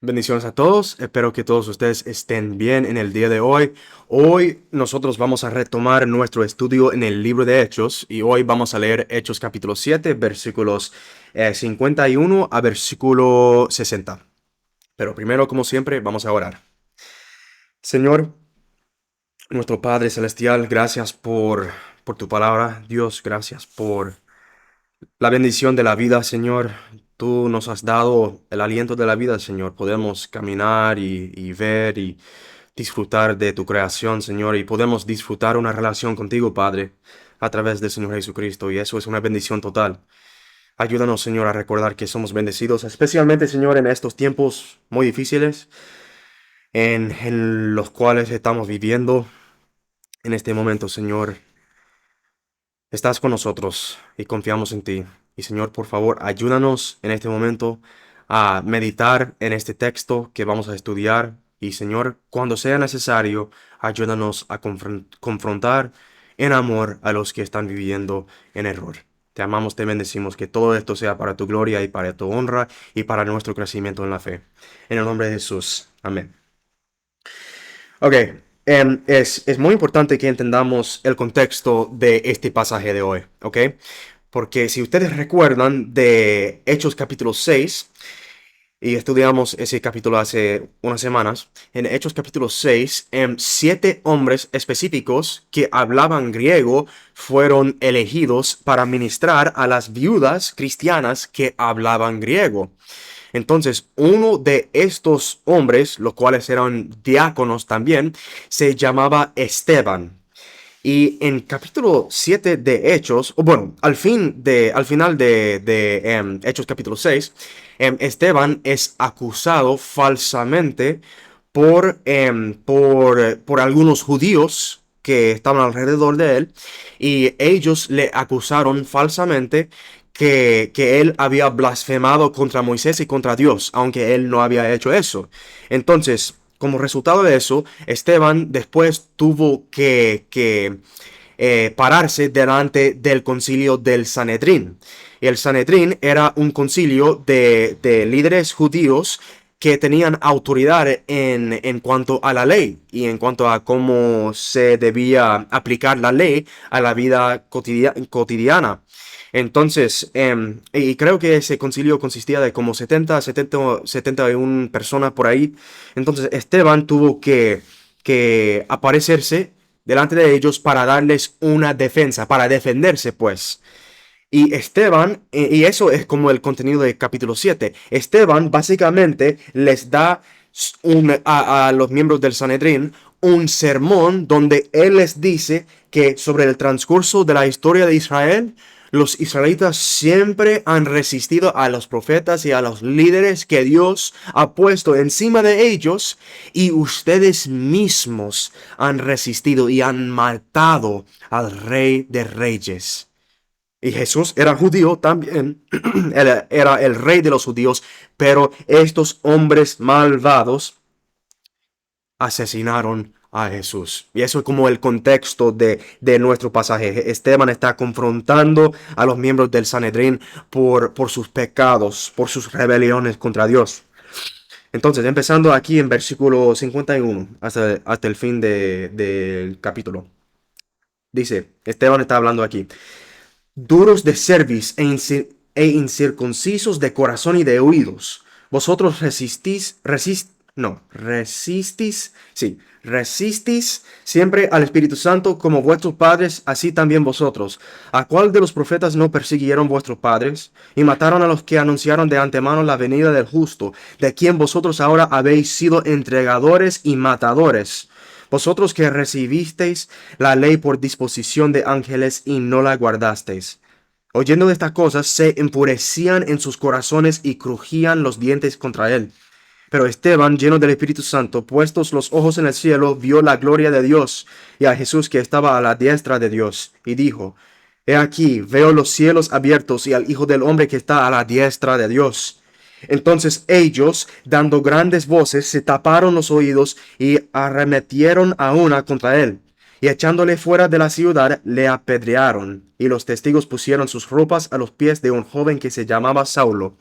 Bendiciones a todos, espero que todos ustedes estén bien en el día de hoy. Hoy nosotros vamos a retomar nuestro estudio en el libro de Hechos y hoy vamos a leer Hechos capítulo 7, versículos 51 a versículo 60. Pero primero, como siempre, vamos a orar. Señor, nuestro Padre Celestial, gracias por tu palabra. Dios, gracias por la bendición de la vida, Señor. Tú nos has dado el aliento de la vida, Señor. Podemos caminar y ver y disfrutar de tu creación, Señor. Y podemos disfrutar una relación contigo, Padre, a través del Señor Jesucristo. Y eso es una bendición total. Ayúdanos, Señor, a recordar que somos bendecidos, especialmente, Señor, en estos tiempos muy difíciles en los cuales estamos viviendo en este momento, Señor. Estás con nosotros y confiamos en ti. Y Señor, por favor, ayúdanos en este momento a meditar en este texto que vamos a estudiar. Y Señor, cuando sea necesario, ayúdanos a confrontar en amor a los que están viviendo en error. Te amamos, te bendecimos, que todo esto sea para tu gloria y para tu honra y para nuestro crecimiento en la fe. En el nombre de Jesús. Amén. Ok, es muy importante que entendamos el contexto de este pasaje de hoy, ¿ok? Porque si ustedes recuerdan de Hechos capítulo 6, y estudiamos ese capítulo hace unas semanas, en Hechos capítulo 6, 7 hombres específicos que hablaban griego fueron elegidos para ministrar a las viudas cristianas que hablaban griego. Entonces, uno de estos hombres, los cuales eran diáconos también, se llamaba Esteban. Y en capítulo 7 de Hechos, o bueno, al final de Hechos capítulo 6, Esteban es acusado falsamente por algunos judíos que estaban alrededor de él, y ellos le acusaron falsamente que él había blasfemado contra Moisés y contra Dios, aunque él no había hecho eso. Entonces, como resultado de eso, Esteban después tuvo que pararse delante del concilio del Sanedrín. Y el Sanedrín era un concilio de líderes judíos que tenían autoridad en cuanto a la ley y en cuanto a cómo se debía aplicar la ley a la vida cotidiana. Entonces, y creo que ese concilio consistía de como 71 personas por ahí. Entonces, Esteban tuvo que aparecerse delante de ellos para darles una defensa, para defenderse, pues. Y Esteban, y eso es como el contenido del capítulo 7. Esteban básicamente les da a los miembros del Sanedrín un sermón donde él les dice que sobre el transcurso de la historia de Israel, los israelitas siempre han resistido a los profetas y a los líderes que Dios ha puesto encima de ellos, y ustedes mismos han resistido y han matado al Rey de Reyes. Y Jesús era judío también, él era el rey de los judíos, pero estos hombres malvados asesinaron a Jesús. Y eso es como el contexto de nuestro pasaje. Esteban está confrontando a los miembros del Sanedrín por sus pecados, por sus rebeliones contra Dios. Entonces, empezando aquí en versículo 51 hasta el fin del capítulo. Dice, Esteban está hablando aquí: duros de cerviz e incircuncisos de corazón y de oídos. Vosotros resistís siempre al Espíritu Santo, como vuestros padres, así también vosotros. ¿A cuál de los profetas no persiguieron vuestros padres y mataron a los que anunciaron de antemano la venida del justo, de quien vosotros ahora habéis sido entregadores y matadores? Vosotros que recibisteis la ley por disposición de ángeles y no la guardasteis. Oyendo de estas cosas, se enfurecían en sus corazones y crujían los dientes contra él. Pero Esteban, lleno del Espíritu Santo, puestos los ojos en el cielo, vio la gloria de Dios y a Jesús que estaba a la diestra de Dios, y dijo: He aquí, veo los cielos abiertos y al Hijo del Hombre que está a la diestra de Dios. Entonces ellos, dando grandes voces, se taparon los oídos y arremetieron a una contra él. Y echándole fuera de la ciudad, le apedrearon. Y los testigos pusieron sus ropas a los pies de un joven que se llamaba Saulo.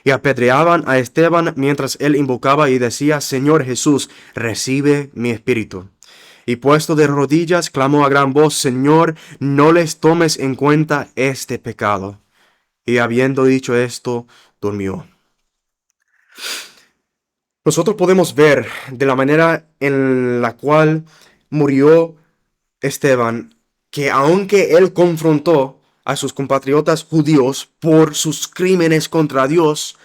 y apedreaban a Esteban mientras él invocaba y decía: Señor Jesús, recibe mi espíritu. Y puesto de rodillas, clamó a gran voz: Señor, no les tomes en cuenta este pecado. Y habiendo dicho esto, durmió. Nosotros podemos ver de la manera en la cual murió Esteban, que aunque él confrontó a sus compatriotas judíos por sus crímenes contra Dios,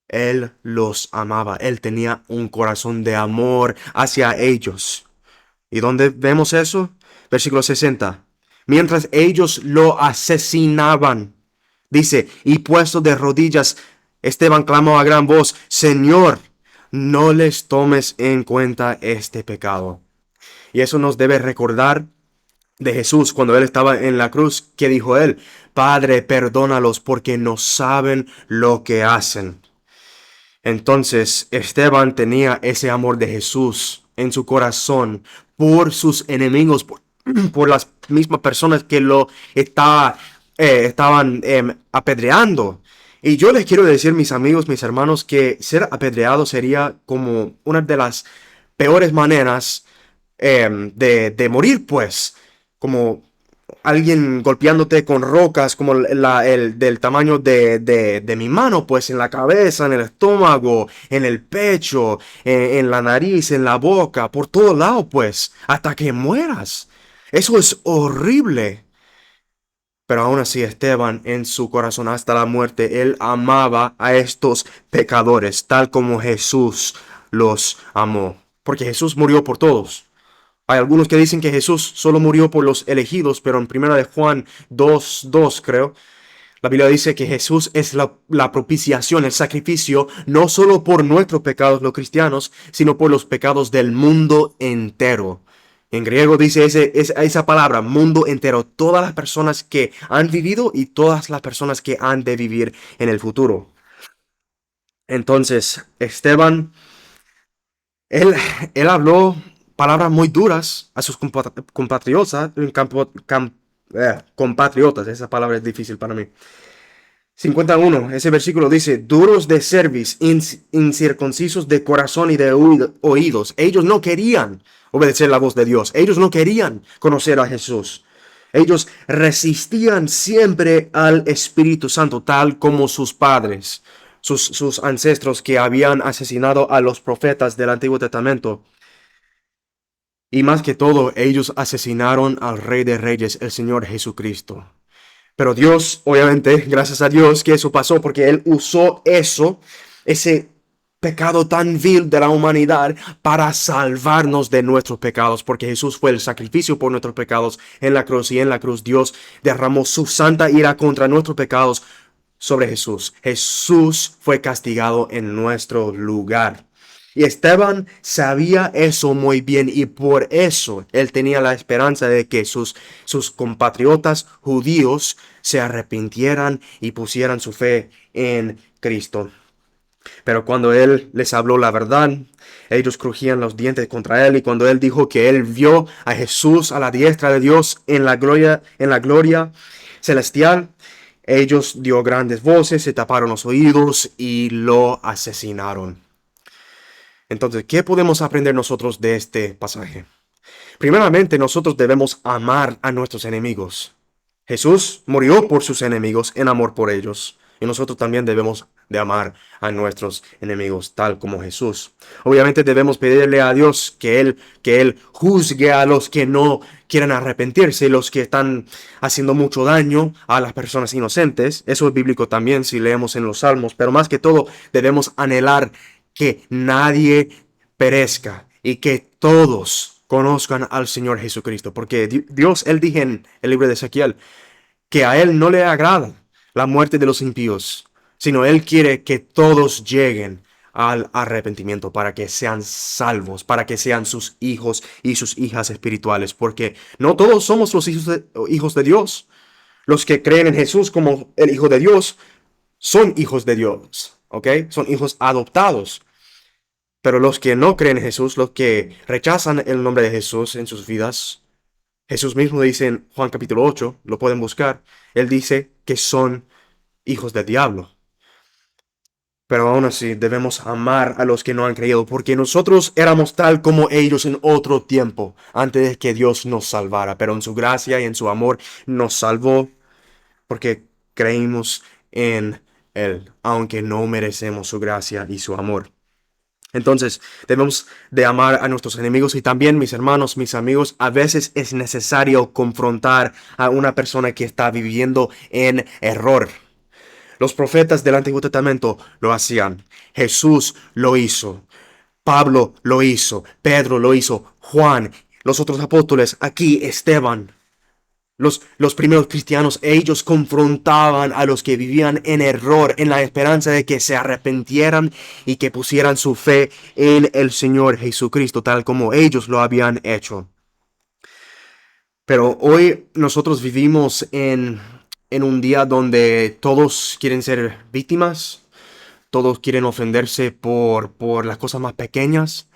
él los amaba. Él tenía un corazón de amor hacia ellos. ¿Y dónde vemos eso? Versículo 60. Mientras ellos lo asesinaban, dice: y puesto de rodillas, Esteban clamó a gran voz: Señor, no les tomes en cuenta este pecado. Y eso nos debe recordar de Jesús cuando él estaba en la cruz. ¿Qué dijo él? Padre, perdónalos porque no saben lo que hacen. Entonces Esteban tenía ese amor de Jesús en su corazón por sus enemigos, por las mismas personas que lo estaban apedreando. Y yo les quiero decir, mis amigos, mis hermanos, que ser apedreado sería como una de las peores maneras de morir, pues, como alguien golpeándote con rocas como el del tamaño de mi mano, pues en la cabeza, en el estómago, en el pecho, en la nariz, en la boca, por todo lado, pues, hasta que mueras. Eso es horrible. Pero aún así, Esteban, en su corazón hasta la muerte, él amaba a estos pecadores, tal como Jesús los amó. Porque Jesús murió por todos. Hay algunos que dicen que Jesús solo murió por los elegidos, pero en primera de Juan 2:2, creo, la Biblia dice que Jesús es la propiciación, el sacrificio, no solo por nuestros pecados los cristianos, sino por los pecados del mundo entero. En griego dice esa palabra, mundo entero, todas las personas que han vivido y todas las personas que han de vivir en el futuro. Entonces, Esteban, él, él habló palabras muy duras a sus compatriotas, compatriotas, esa palabra es difícil para mí. 51, ese versículo dice: duros de cerviz, incircuncisos de corazón y de oídos. Ellos no querían obedecer la voz de Dios. Ellos no querían conocer a Jesús. Ellos resistían siempre al Espíritu Santo, tal como sus padres, sus ancestros que habían asesinado a los profetas del Antiguo Testamento. Y más que todo, ellos asesinaron al Rey de Reyes, el Señor Jesucristo. Pero Dios, obviamente, gracias a Dios que eso pasó, porque Él usó ese pecado tan vil de la humanidad para salvarnos de nuestros pecados, porque Jesús fue el sacrificio por nuestros pecados en la cruz, y en la cruz Dios derramó su santa ira contra nuestros pecados sobre Jesús. Jesús fue castigado en nuestro lugar. Y Esteban sabía eso muy bien, y por eso él tenía la esperanza de que sus compatriotas judíos se arrepintieran y pusieran su fe en Cristo. Pero cuando él les habló la verdad, ellos crujían los dientes contra él, y cuando él dijo que él vio a Jesús a la diestra de Dios en la gloria celestial, ellos dio grandes voces, se taparon los oídos y lo asesinaron. Entonces, ¿qué podemos aprender nosotros de este pasaje? Primeramente, nosotros debemos amar a nuestros enemigos. Jesús murió por sus enemigos en amor por ellos. Y nosotros también debemos de amar a nuestros enemigos, tal como Jesús. Obviamente debemos pedirle a Dios que Él juzgue a los que no quieren arrepentirse, los que están haciendo mucho daño a las personas inocentes. Eso es bíblico también si leemos en los Salmos. Pero más que todo, debemos anhelar que nadie perezca y que todos conozcan al Señor Jesucristo. Porque Dios, Él dijo en el libro de Ezequiel, que a Él no le agrada la muerte de los impíos, sino Él quiere que todos lleguen al arrepentimiento para que sean salvos, para que sean sus hijos y sus hijas espirituales, porque no todos somos los hijos de Dios. Los que creen en Jesús como el Hijo de Dios son hijos de Dios, ¿ok? Son hijos adoptados. Pero los que no creen en Jesús, los que rechazan el nombre de Jesús en sus vidas, Jesús mismo dice en Juan capítulo 8, lo pueden buscar, Él dice que son hijos del diablo. Pero aún así debemos amar a los que no han creído, porque nosotros éramos tal como ellos en otro tiempo, antes de que Dios nos salvara. Pero en su gracia y en su amor nos salvó porque creímos en Él, aunque no merecemos su gracia y su amor. Entonces, debemos de amar a nuestros enemigos y también, mis hermanos, mis amigos, a veces es necesario confrontar a una persona que está viviendo en error. Los profetas del Antiguo Testamento lo hacían. Jesús lo hizo. Pablo lo hizo. Pedro lo hizo. Juan, los otros apóstoles, aquí Esteban. Los primeros cristianos, ellos confrontaban a los que vivían en error, en la esperanza de que se arrepintieran y que pusieran su fe en el Señor Jesucristo, tal como ellos lo habían hecho. Pero hoy nosotros vivimos en un día donde todos quieren ser víctimas, todos quieren ofenderse por las cosas más pequeñas.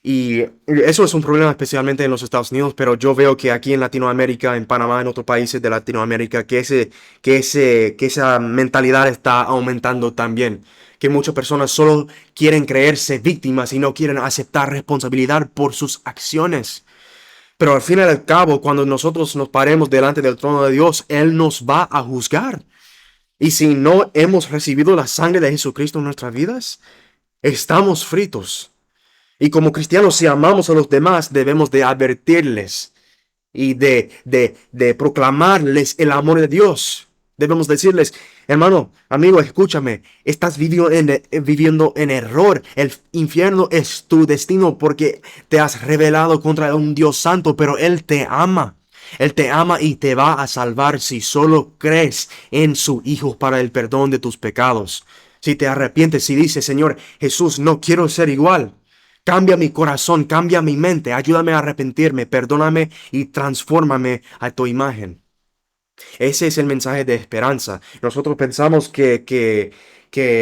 Y eso es un problema especialmente en los Estados Unidos, pero yo veo que aquí en Latinoamérica, en Panamá, en otros países de Latinoamérica, que esa mentalidad está aumentando también. Que muchas personas solo quieren creerse víctimas y no quieren aceptar responsabilidad por sus acciones. Pero al fin y al cabo, cuando nosotros nos paremos delante del trono de Dios, Él nos va a juzgar. Y si no hemos recibido la sangre de Jesucristo en nuestras vidas, estamos fritos. Y como cristianos, si amamos a los demás, debemos de advertirles y de proclamarles el amor de Dios. Debemos decirles, hermano, amigo, escúchame, estás viviendo en error. El infierno es tu destino porque te has rebelado contra un Dios santo, pero Él te ama. Él te ama y te va a salvar si solo crees en su Hijo para el perdón de tus pecados. Si te arrepientes y dices, Señor Jesús, no quiero ser igual. Cambia mi corazón, cambia mi mente, ayúdame a arrepentirme, perdóname y transfórmame a tu imagen. Ese es el mensaje de esperanza. Nosotros pensamos que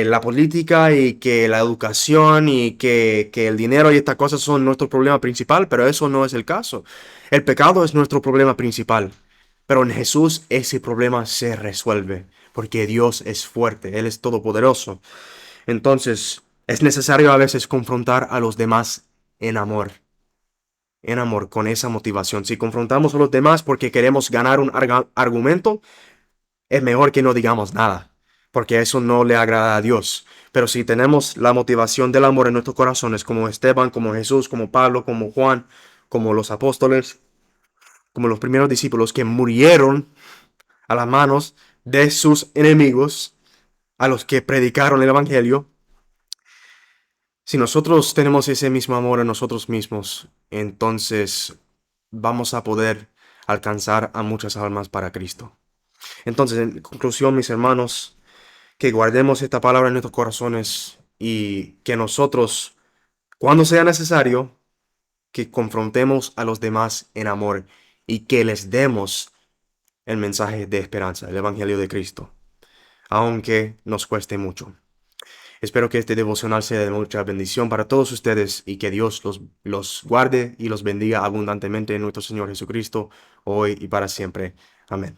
la política y que la educación y que el dinero y estas cosas son nuestro problema principal, pero eso no es el caso. El pecado es nuestro problema principal, pero en Jesús ese problema se resuelve, porque Dios es fuerte, Él es todopoderoso. Entonces, es necesario a veces confrontar a los demás en amor, con esa motivación. Si confrontamos a los demás porque queremos ganar un argumento, es mejor que no digamos nada, porque eso no le agrada a Dios. Pero si tenemos la motivación del amor en nuestros corazones, como Esteban, como Jesús, como Pablo, como Juan, como los apóstoles, como los primeros discípulos que murieron a las manos de sus enemigos, a los que predicaron el Evangelio, si nosotros tenemos ese mismo amor en nosotros mismos, entonces vamos a poder alcanzar a muchas almas para Cristo. Entonces, en conclusión, mis hermanos, que guardemos esta palabra en nuestros corazones y que nosotros, cuando sea necesario, que confrontemos a los demás en amor y que les demos el mensaje de esperanza, el Evangelio de Cristo, aunque nos cueste mucho. Espero que este devocional sea de mucha bendición para todos ustedes y que Dios los guarde y los bendiga abundantemente en nuestro Señor Jesucristo, hoy y para siempre. Amén.